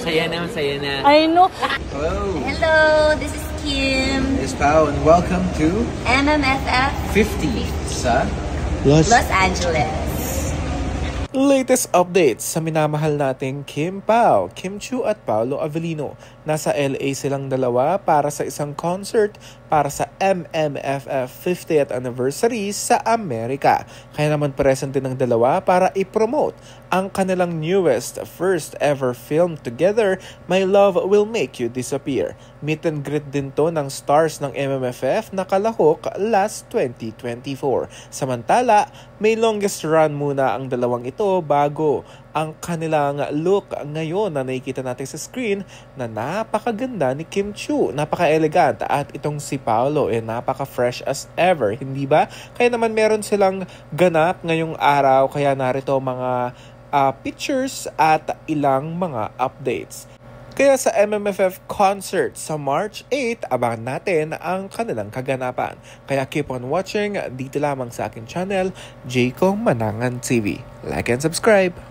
Saya na, saya na. I know. Hello, Hello, this is Kim. this is Pao and welcome to MMFF 50 sa Los Angeles. Latest updates sa minamahal nating Kim Pao, Kim Chiu at Paolo Avellino. Nasa LA silang dalawa para sa isang concert para sa MMFF 50th anniversary sa Amerika. Kaya naman present din ng dalawa para i-promote ang kanilang newest, first ever film together, My Love Will Make You Disappear. Meet and greet din to ng stars ng MMFF na kalahok last 2024. Samantala, may longest run muna ang dalawang ito bago ang kanilang look ngayon na nakikita natin sa screen na napakaganda ni Kim Chiu. Napaka-elegant at itong si Paolo napaka-fresh as ever, hindi ba? Kaya naman meron silang ganap ngayong araw kaya narito mga pictures at ilang mga updates. Kaya sa MMFF concert sa March 8, abangan natin ang kanilang kaganapan. Kaya keep on watching dito lamang sa aking channel, Jayco Manangan TV. Like and subscribe!